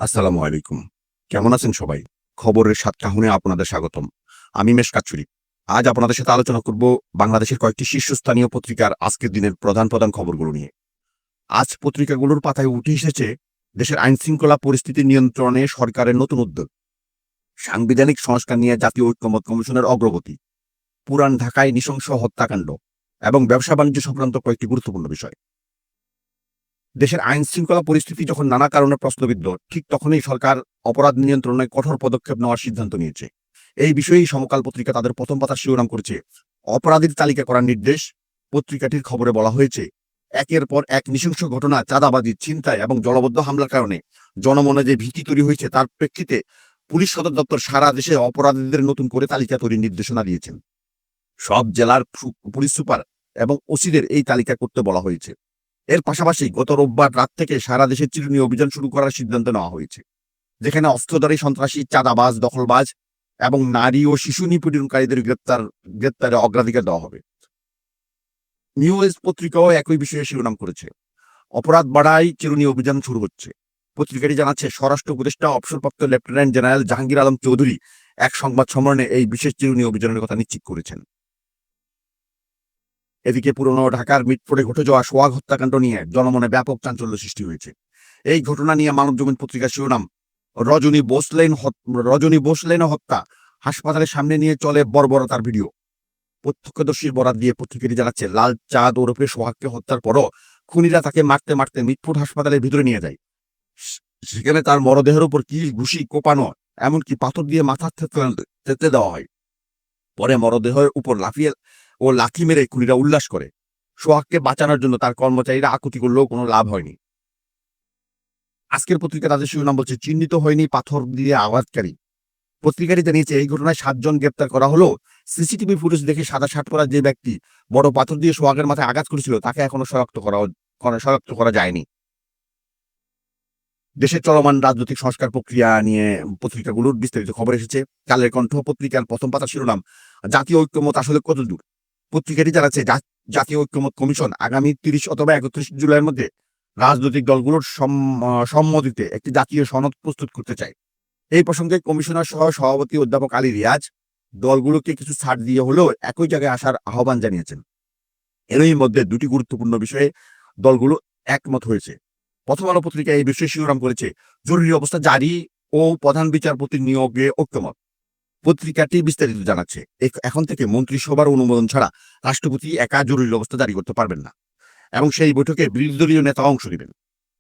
আসসালামু আলাইকুম। কেমন আছেন সবাই? খবরের সাতকাহনে আপনাদের স্বাগতম। আমি মেশকাত শরীফ। আজ আপনাদের সাথে আলোচনা করব বাংলাদেশের কয়েকটি শীর্ষস্থানীয় পত্রিকার আজকের দিনের প্রধান খবরগুলো নিয়ে। আজ পত্রিকাগুলোর পাতায় উঠে এসেছে দেশের আইনশৃঙ্খলা পরিস্থিতি নিয়ন্ত্রণে সরকারের নতুন উদ্যোগ, সাংবিধানিক সংস্কার নিয়ে জাতীয় ঐকমত্য কমিশনের অগ্রগতি, পুরান ঢাকায় নৃশংস হত্যাকাণ্ড এবং ব্যবসা-বাণিজ্য সংক্রান্ত কয়েকটি গুরুত্বপূর্ণ বিষয়। দেশের আইনশৃঙ্খলা পরিস্থিতি যখন নানা কারণে প্রশ্নবিদ্ধ, ঠিক তখনই সরকার অপরাধ নিয়ন্ত্রণে কঠোর পদক্ষেপ নেওয়ার সিদ্ধান্ত নিয়েছে। এই বিষয়েই সমকাল পত্রিকা তাদের প্রথম পাতার শিরোনাম করেছে অপরাধীর তালিকা করার নির্দেশ। পত্রিকাটির খবরে বলা হয়েছে, একের পর এক নৃশংস ঘটনা, চাঁদাবাজি, ছিনতাই এবং জলবদ্ধ হামলার কারণে জনমনে যে ভীতি তৈরি হয়েছে, তার প্রেক্ষিতে পুলিশ সদর দপ্তর সারা দেশে অপরাধীদের নতুন করে তালিকা তৈরির নির্দেশনা দিয়েছেন। সব জেলার পুলিশ সুপার এবং ওসিদের এই তালিকা করতে বলা হয়েছে। এর পাশাপাশি গত রোববার রাত থেকে সারা দেশে চিরুনি অভিযান শুরু করার সিদ্ধান্ত নেওয়া হয়েছে, যেখানে অস্ত্রধারী সন্ত্রাসী, চাঁদাবাজ, দখলবাজ এবং নারী ও শিশু নিপীড়নকারীদের গ্রেপ্তারে অগ্রাধিকার দেওয়া হবে। নিউজ পত্রিকাও একই বিষয়ে শিরোনাম করেছে, অপরাধ বাড়ায় চিরুনি অভিযান শুরু হচ্ছে। পত্রিকাটি জানাচ্ছে, স্বরাষ্ট্র উপদেষ্টা অবসরপ্রাপ্ত লেফটেন্যান্ট জেনারেল জাহাঙ্গীর আলম চৌধুরী এক সংবাদ সম্মেলনে এই বিশেষ চিরুনি অভিযানের কথা নিশ্চিত করেছেন। এদিকে পুরনো ঢাকার মিটফোর্ডে ঘটে যাওয়া সোহাগ হত্যাকাণ্ড নিয়ে জনমনে ব্যাপক চাঞ্চল্য সৃষ্টি হয়েছে। এই ঘটনা নিয়ে মানবজমিন পত্রিকার শিরোনাম, রজনী বোসলেন হত্যা, হাসপাতালের সামনে নিয়ে চলে বর্বরতার ভিডিও। প্রত্যক্ষদর্শীর বরাত দিয়ে পত্রিকাটি জানাচ্ছে, লাল চাঁদ ওরফে সোহাগকে হত্যার পরও খুনিরা তাকে মারতে মারতে মিটফোর্ড হাসপাতালের ভিতরে নিয়ে যায়। সেখানে তার মরদেহের উপর কিল, ঘুষি, কোপানো, এমনকি পাথর দিয়ে মাথা থেতলে দেওয়া হয়। পরে মরদেহের উপর লাথি মেরে খুনিরা উল্লাস করে। সোহাগকে বাঁচানোর জন্য তার কর্মচারীরা আকুতি করলেও কোনো লাভ হয়নি। আজকের পত্রিকা তাদের শিরোনাম বলছে, চিহ্নিত হয়নি পাথর দিয়ে আঘাতকারী। পত্রিকাটি জানিয়েছে, এই ঘটনায় 7 জন গ্রেপ্তার করা হলো। সিসিটিভি ফুটেজ দেখে সাদা শার্ট পরা যে ব্যক্তি বড় পাথর দিয়ে সোহাগের মাথায় আঘাত করেছিল, তাকে এখনো শনাক্ত করা যায়নি। দেশের চলমান রাজনৈতিক সংস্কার প্রক্রিয়া নিয়ে পত্রিকাগুলোর বিস্তারিত খবর এসেছে। কালের কণ্ঠ পত্রিকার প্রথম পাতার শিরোনাম, জাতীয় ঐক্যমত আসলে কতদূর। পত্রিকাটি জানাচ্ছে, জাতীয় ঐক্যমত কমিশন আগামী 30 অথবা 31 জুলাইয়ের মধ্যে রাজনৈতিক দলগুলোর সম্মতিতে একটি জাতীয় সনদ প্রস্তুত করতে চায়। এই প্রসঙ্গে কমিশনার সহ সভাপতি অধ্যাপক আলী রিয়াজ দলগুলোকে কিছু ছাড় দিয়ে হলেও একই জায়গায় আসার আহ্বান জানিয়েছেন। এরই মধ্যে দুটি গুরুত্বপূর্ণ বিষয়ে দলগুলো একমত হয়েছে। প্রথম আলো পত্রিকা এই বিষয়ে শিরোনাম করেছে, জরুরি অবস্থা জারি ও প্রধান বিচারপতির নিয়োগে ঐক্যমত। পত্রিকাটি বিস্তারিত জানাচ্ছে, এখন থেকে মন্ত্রিসভার অনুমোদন ছাড়া রাষ্ট্রপতি একা জরুরি অবস্থা জারি করতে পারবেন না এবং সেই বৈঠকে বিরোধী দলীয় নেতা অংশ নেবেন।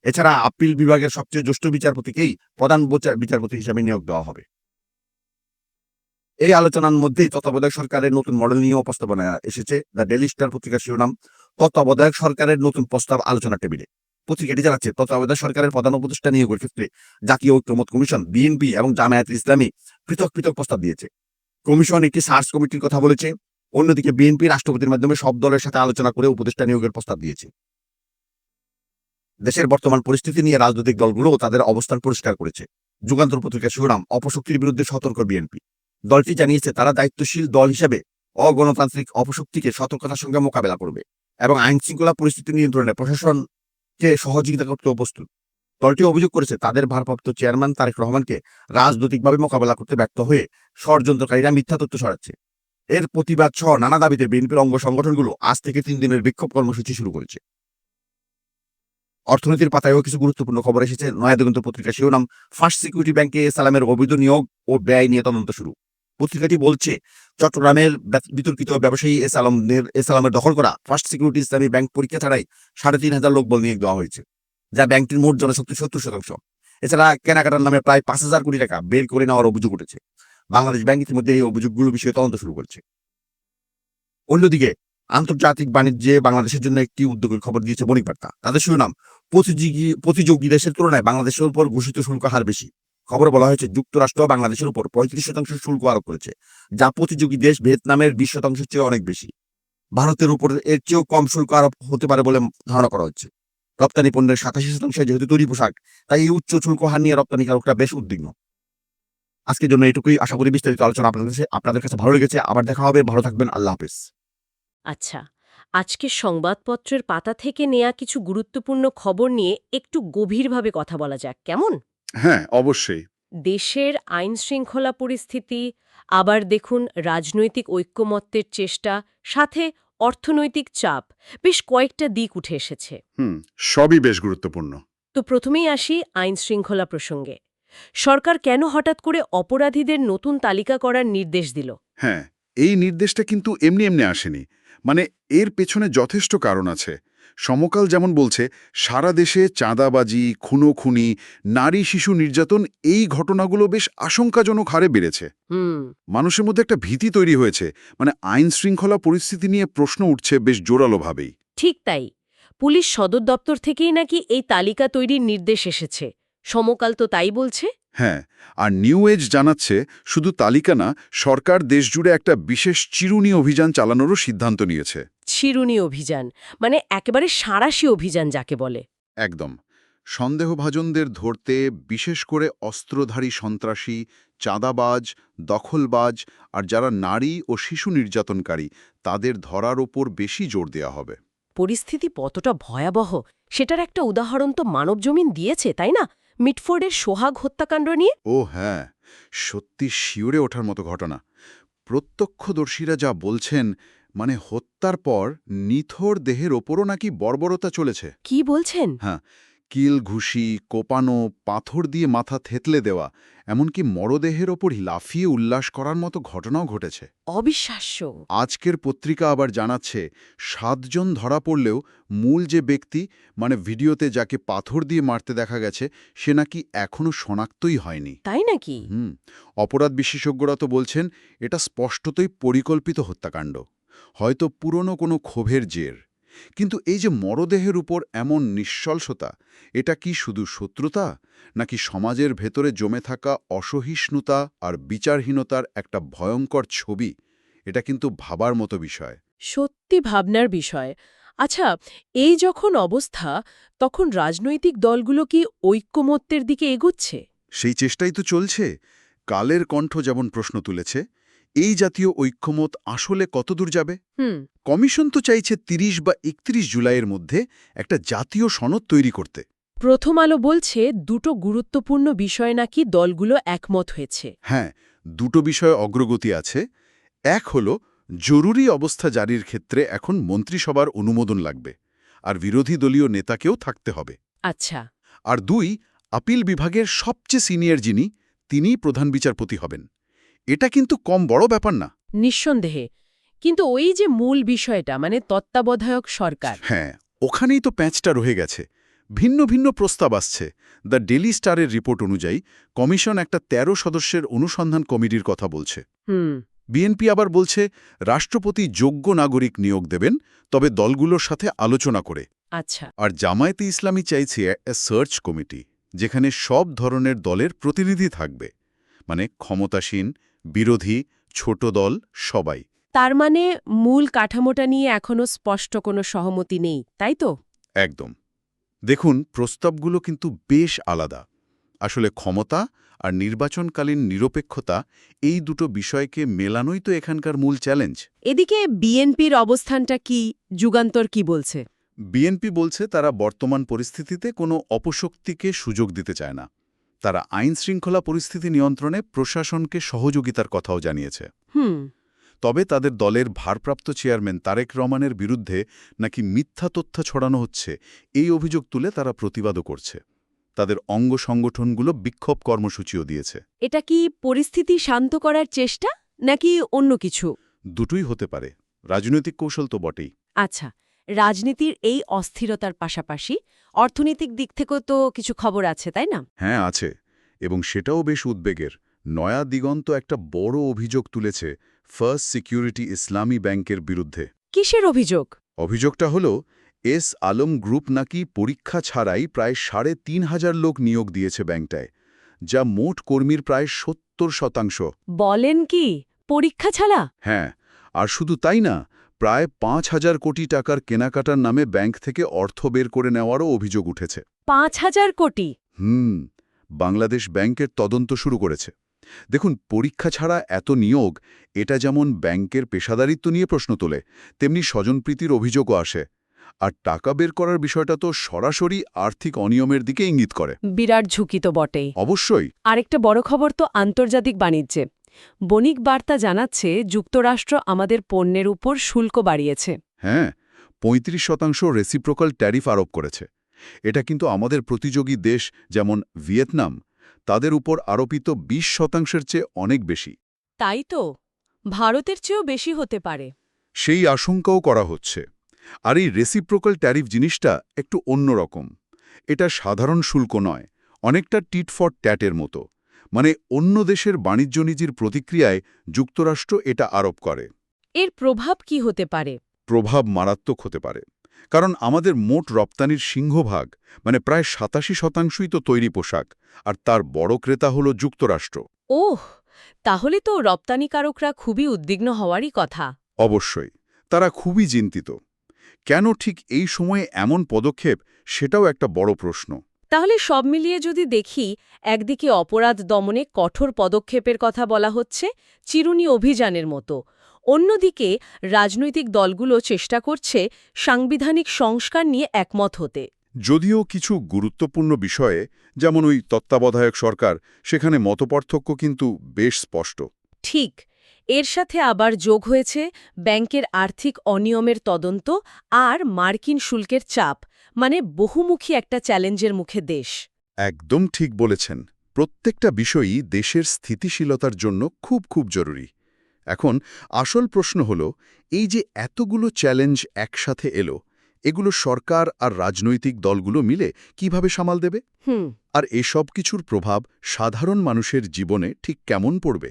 এছাড়া আপিল বিভাগের সবচেয়ে জ্যেষ্ঠ বিচারপতিকেই প্রধান বিচারপতি হিসেবে নিয়োগ দেওয়া হবে। এই আলোচনার মধ্যেই তত্ত্বাবধায়ক সরকারের নতুন মডেল নিয়েও প্রস্তাবনা এসেছে। দ্য ডেইলি স্টার পত্রিকার শিরোনাম, তত্ত্বাবধায়ক সরকারের নতুন প্রস্তাব আলোচনা টেবিলে। পত্রিকাটি জানাচ্ছে, তত্ত্বাবধায়ক সরকারের প্রধান উপদেষ্টা নিয়োগের ক্ষেত্রে জাতীয় ঐক্যমত কমিশন, বিএনপি এবং জামায়াতে ইসলামী পৃথক পৃথক প্রস্তাব দিয়েছে। কমিশন একটি সার্চ কমিটির কথা বলেছে। অন্যদিকে বিএনপি রাষ্ট্রপতির মাধ্যমে সব দলের সাথে আলোচনা করে উপদেষ্টা নিয়োগের প্রস্তাব দিয়েছে। দেশের বর্তমান পরিস্থিতি নিয়ে রাজনৈতিক দলগুলো তাদের অবস্থান পরিষ্কার করেছে। যুগান্তর পত্রিকার শিরোনাম, অপশক্তির বিরুদ্ধে সতর্ক বিএনপি। দলটি জানিয়েছে, তারা দায়িত্বশীল দল হিসেবে অগণতান্ত্রিক অপশক্তিকে সতর্কতার সঙ্গে মোকাবেলা করবে এবং আইন শৃঙ্খলা পরিস্থিতি নিয়ন্ত্রণে প্রশাসনকে সহযোগিতা করতেও প্রস্তুত। দলটি অভিযোগ করেছে, তাদের ভারপ্রাপ্ত চেয়ারম্যান তারেক রহমানকে রাজনৈতিকভাবে মোকাবেলা করতে ব্যর্থ হয়ে ষড়যন্ত্রকারীরা মিথ্যা তথ্য ছড়াচ্ছে। এর প্রতিবাদ সহ নানা দাবিতে বিএনপির অঙ্গ সংগঠনগুলো আজ থেকে 3 দিনের বিক্ষোভ কর্মসূচি শুরু করেছে। অর্থনীতির পাতায়ও কিছু গুরুত্বপূর্ণ খবর এসেছে। নয়াদিগন্ত পত্রিকার শিরোনাম, ফার্স্ট সিকিউরিটি ব্যাংকে সালামের অবৈধ নিয়োগ ও ব্যয় নিয়ে তদন্ত শুরু। পত্রিকাটি বলছে, চট্টগ্রামের বিতর্কিত ব্যবসায়ী সালামের দখল করা ফার্স্ট সিকিউরিটি ইসলামী ব্যাংক পরীক্ষা ছাড়াই 3,500 লোকবল নিয়োগ দেওয়া হয়েছে, যা ব্যাংকটির মোট জনশক্তির 70%। এছাড়া কেনাকাটার নামে প্রায় 5,000 কোটি টাকা বের করে নেওয়ার অভিযোগ উঠেছে। বাংলাদেশ ব্যাংক ইতিমধ্যে এই অভিযোগগুলো বিষয়ে তদন্ত শুরু করেছে। অন্যদিকে আন্তর্জাতিক বাণিজ্যে বাংলাদেশের জন্য একটি উদ্যোগের খবর দিয়েছে বণিক বার্তা। তাদের শিরোনাম, প্রতিযোগী দেশের তুলনায় বাংলাদেশের উপর ঘোষিত শুল্ক হার বেশি। খবরে বলা হয়েছে, যুক্তরাষ্ট্র বাংলাদেশের উপর 35% শুল্ক আরোপ করেছে, যা প্রতিযোগী দেশ ভিয়েতনামের 20% চেয়ে অনেক বেশি। ভারতের উপর এর চেয়েও কম শুল্ক আরোপ হতে পারে বলে ধারণা করা হচ্ছে। রপ্তানি পণ্যের 87% যেহেতু তৈরি পোশাক, তাই এই উচ্চ শুল্ক হার নিয়ে রপ্তানিকারকরা বেশ উদ্বিগ্ন। আজকের জন্য এটুকুই। আশা করি বিস্তারিত আলোচনা আপনাদের কাছে ভালো লেগেছে। আবার দেখা হবে। ভালো থাকবেন। আল্লাহ হাফেজ। আচ্ছা, আজকের সংবাদপত্রের পাতা থেকে নেয়া কিছু গুরুত্বপূর্ণ খবর নিয়ে একটু গভীরভাবে কথা বলা যাক, কেমন? হ্যাঁ, অবশ্যই। দেশের আইন শৃঙ্খলা পরিস্থিতি, আবার দেখুন রাজনৈতিক ঐক্যমত্যের চেষ্টা, সাথে অর্থনৈতিক চাপ, বেশ কয়েকটা দিক উঠে এসেছে। সবই বেশ গুরুত্বপূর্ণ। তো প্রথমেই আসি আইন শৃঙ্খলা প্রসঙ্গে। সরকার কেন হঠাৎ করে অপরাধীদের নতুন তালিকা করার নির্দেশ দিল? হ্যাঁ, এই নির্দেশটা কিন্তু এমনি এমনি আসেনি। মানে এর পেছনে যথেষ্ট কারণ আছে। সমকাল যেমন বলছে, সারা দেশে চাঁদাবাজি, খুনোখুনি, নারী শিশু নির্যাতন এই ঘটনাগুলো বেশ আশঙ্কাজনক হারে বেড়েছে। হুম। মানুষের মধ্যে একটা ভীতি তৈরি হয়েছে, মানে আইন শৃঙ্খলা পরিস্থিতি নিয়ে প্রশ্ন উঠছে বেশ জোরালোভাবেই। ঠিক তাই। পুলিশ সদর দপ্তর থেকেই নাকি এই তালিকা তৈরির নির্দেশ এসেছে। সমকাল তো তাই বলছে। হ্যাঁ, আর নিউ এজ জানাচ্ছে শুধু তালিকা না, সরকার দেশজুড়ে একটা বিশেষ চিরুনি অভিযান চালানোরও সিদ্ধান্ত নিয়েছে। চিরুনি অভিযান, মানে একেবারে সাঁড়াশি অভিযান যাকে বলে। একদম। সন্দেহভাজনদের ধরতে বিশেষ করে অস্ত্রধারী সন্ত্রাসী, চাঁদাবাজ, দখলবাজ আর যারা নারী ও শিশু নির্যাতনকারী তাদের ধরার ওপর বেশি জোর দেওয়া হবে। পরিস্থিতি কতটা ভয়াবহ সেটার একটা উদাহরণ তো মানবজমিন দিয়েছে, তাই না? মিটফোর্ডের সোহাগ হত্যাকাণ্ড নিয়ে। ও হ্যাঁ, সত্যি শিউরে ওঠার মতো ঘটনা। প্রত্যক্ষদর্শীরা যা বলছেন, মানে হত্যার পর নিথর দেহের ওপরও নাকি বর্বরতা চলেছে। কি বলছেন? হ্যাঁ, কিল ঘুষি, কোপানো, পাথর দিয়ে মাথা থেতলে দেওয়া, এমনকি মরদেহের ওপর লাফিয়ে উল্লাস করার মতো ঘটনাও ঘটেছে। অবিশ্বাস্য। আজকের পত্রিকা আবার জানাচ্ছে ৭ জন ধরা পড়লেও মূল যে ব্যক্তি, মানে ভিডিওতে যাকে পাথর দিয়ে মারতে দেখা গেছে, সে নাকি এখনও শনাক্তই হয়নি। তাই নাকি? অপরাধ বিশেষজ্ঞরা তো বলছেন এটা স্পষ্টতই পরিকল্পিত হত্যাকাণ্ড, হয়তো পুরনো কোনো ক্ষোভের জের। কিন্তু এই যে মরদেহের উপর এমন নিঃশলসতা, এটা কি শুধু শত্রুতা, নাকি সমাজের ভেতরে জমে থাকা অসহিষ্ণুতা আর বিচারহীনতার একটা ভয়ঙ্কর ছবি? এটা কিন্তু ভাবার মতো বিষয়। সত্যি ভাবনার বিষয়। আচ্ছা, এই যখন অবস্থা, তখন রাজনৈতিক দলগুলো কি ঐক্যমত্যের দিকে এগুচ্ছে? সেই চেষ্টাই তো চলছে। কালের কণ্ঠ যেমন প্রশ্ন তুলেছে, এই জাতীয় ঐক্যমত আসলে কতদূর যাবে? হুম। কমিশন তো চাইছে ৩০ বা ৩১ জুলাইয়ের মধ্যে একটা জাতীয় সনদ তৈরি করতে। প্রথম আলো বলছে দুটো গুরুত্বপূর্ণ বিষয় নাকি দলগুলো একমত হয়েছে। হ্যাঁ, দুটো বিষয়ে অগ্রগতি আছে। এক হলো জরুরি অবস্থা জারির ক্ষেত্রে এখন মন্ত্রিসভার অনুমোদন লাগবে, আর বিরোধী দলীয় নেতাকেও থাকতে হবে। আচ্ছা। আর ২, আপিল বিভাগের সবচেয়ে সিনিয়র যিনি, তিনিই প্রধান বিচারপতি হবেন। এটা কিন্তু কম বড় ব্যাপার না। নিঃসন্দেহে। কিন্তু ওই যে মূল বিষয়টা, মানে তত্ত্বাবধায়ক সরকার। হ্যাঁ, ওখানেই তো প্যাঁচটা রয়ে গেছে। ভিন্ন ভিন্ন প্রস্তাব আসছে। দ্য ডেলি স্টারের রিপোর্ট অনুযায়ী কমিশন একটা ১৩ সদস্যের অনুসন্ধান কমিটির কথা বলছে। হুম। বিএনপি আবার বলছে রাষ্ট্রপতি যোগ্য নাগরিক নিয়োগ দেবেন, তবে দলগুলোর সাথে আলোচনা করে। আচ্ছা। আর জামায়াতে ইসলামী চাইছে সার্চ কমিটি, যেখানে সব ধরনের দলের প্রতিনিধি থাকবে, মানে ক্ষমতাসীন, বিরোধী, ছোট দল সবাই। তার মানে মূল কাঠামোটা নিয়ে এখনো স্পষ্ট কোনো সহমতি নেই, তাই তো? একদম। দেখুন, প্রস্তাবগুলো কিন্তু বেশ আলাদা। আসলে ক্ষমতা আর নির্বাচনকালীন নিরপেক্ষতা, এই দুটো বিষয়কে মেলানোই তো এখানকার মূল চ্যালেঞ্জ। এদিকে বিএনপির অবস্থানটা কি? যুগান্তর কি বলছে? বিএনপি বলছে তারা বর্তমান পরিস্থিতিতে কোনো অপশক্তিকে সুযোগ দিতে চায় না। তারা আইন শৃঙ্খলা পরিস্থিতি নিয়ন্ত্রণে প্রশাসনকে সহযোগিতার কথাও জানিয়েছে। হুম। তবে তাদের দলের ভারপ্রাপ্ত চেয়ারম্যান তারেক রহমানের বিরুদ্ধে নাকি মিথ্যা তথ্য ছড়ানো হচ্ছে, এই অভিযোগ তুলে তারা প্রতিবাদও করছে। তাদের অঙ্গ সংগঠনগুলো বিক্ষোভ কর্মসূচিও দিয়েছে। এটা কি পরিস্থিতি শান্ত করার চেষ্টা, নাকি অন্য কিছু? দুটোই হতে পারে। রাজনৈতিক কৌশল তো বটেই। আচ্ছা, রাজনীতির এই অস্থিরতার পাশাপাশি অর্থনৈতিক দিক থেকেও তো কিছু খবর আছে, তাই না? হ্যাঁ, আছে, এবং সেটাও বেশ উদ্বেগের। নয়া দিগন্ত একটা বড় অভিযোগ তুলেছে ফার্স্ট সিকিউরিটি ইসলামী ব্যাংকের বিরুদ্ধে। কিসের অভিযোগ? অভিযোগটা হলো এস আলম গ্রুপ নাকি পরীক্ষা ছাড়াই প্রায় ৩,৫০০ লোক নিয়োগ দিয়েছে ব্যাংকটায়, যা মোট কর্মীর প্রায় ৭০%। বলেন কি, পরীক্ষা ছাড়া? হ্যাঁ, আর শুধু তাই না, প্রায় ৫,০০০ কোটি টাকার কেনাকাটার নামে ব্যাংক থেকে অর্থ বের করে নেওয়ারও অভিযোগ উঠেছে। ৫,০০০ কোটি? বাংলাদেশ ব্যাংকের তদন্ত শুরু করেছে। দেখুন, পরীক্ষা ছাড়া এত নিয়োগ, এটা যেমন ব্যাংকের পেশাদারিত্ব নিয়ে প্রশ্ন তোলে, তেমনি স্বজনপ্রীতির অভিযোগও আসে। আর টাকা বের করার বিষয়টা তো সরাসরি আর্থিক অনিয়মের দিকে ইঙ্গিত করে। বিরাট ঝুঁকি তো বটেই। অবশ্যই। আরেকটা বড় খবর তো আন্তর্জাতিক বাণিজ্যে। বণিক বার্তা জানাচ্ছে যুক্তরাষ্ট্র আমাদের পণ্যের উপর শুল্ক বাড়িয়েছে। হ্যাঁ, ৩৫% রেসিপ্রোকাল ট্যারিফ আরোপ করেছে। এটা কিন্তু আমাদের প্রতিযোগী দেশ যেমন ভিয়েতনাম, তাদের উপর আরোপিত ২০%-এর চেয়ে অনেক বেশি। তাই তো, ভারতের চেয়েও বেশি হতে পারে। সেই আশঙ্কাও করা হচ্ছে। আর এই রেসিপ্রোকাল ট্যারিফ জিনিসটা একটু অন্যরকম। এটা সাধারণ শুল্ক নয়, অনেকটা টিট ফর ট্যাটের মতো। মানে অন্য দেশের বাণিজ্য নীতির প্রতিক্রিয়ায় যুক্তরাষ্ট্র এটা আরোপ করে। এর প্রভাব কি হতে পারে? প্রভাব মারাত্মক হতে পারে। কারণ আমাদের মোট রপ্তানির সিংহভাগ, মানে প্রায় ৮৭%ই তো তৈরি পোশাক, আর তার বড় ক্রেতা হল যুক্তরাষ্ট্র। ওহ, তাহলে তো রপ্তানিকারকরা খুবই উদ্বিগ্ন হওয়ারই কথা। অবশ্যই, তারা খুবই চিন্তিত। কেন ঠিক এই সময়ে এমন পদক্ষেপ, সেটাও একটা বড় প্রশ্ন। তাহলে সব মিলিয়ে যদি দেখি, একদিকে অপরাধ দমনে কঠোর পদক্ষেপের কথা বলা হচ্ছে, চিরুনি অভিযানের মতো। অন্যদিকে রাজনৈতিক দলগুলো চেষ্টা করছে সাংবিধানিক সংস্কার নিয়ে একমত হতে। যদিও কিছু গুরুত্বপূর্ণ বিষয়ে, যেমন ওই তত্ত্বাবধায়ক সরকার, সেখানে মতপার্থক্য কিন্তু বেশ স্পষ্ট। ঠিক, এর সাথে আবার যোগ হয়েছে ব্যাংকের আর্থিক অনিয়মের তদন্ত আর মার্কিন শুল্কের চাপ, মানে বহুমুখী একটা চ্যালেঞ্জের মুখে দেশ। একদম ঠিক বলেছেন। প্রত্যেকটা বিষয়ই দেশের স্থিতিশীলতার জন্য খুব খুব জরুরি। এখন আসল প্রশ্ন হল, এই যে এতগুলো চ্যালেঞ্জ একসাথে এলো, এগুলো সরকার আর রাজনৈতিক দলগুলো মিলে কিভাবে সামাল দেবে? আর এসব কিছুর প্রভাব সাধারণ মানুষের জীবনে ঠিক কেমন পড়বে?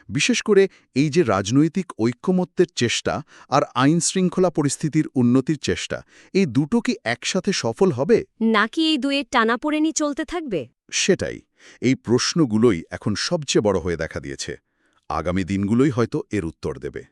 বিশেষ করে এই যে রাজনৈতিক ঐক্যমত্যের চেষ্টা আর আইনশৃঙ্খলা পরিস্থিতির উন্নতির চেষ্টা, এই দুটো কি একসাথে সফল হবে? নাকি এই দুয়ের টানাপোড়েনই চলতে থাকবে? সেটাই। এই প্রশ্নগুলোই এখন সবচেয়ে বড় হয়ে দেখা দিয়েছে। আগামী দিনগুলোই হয়তো এর উত্তর দেবে।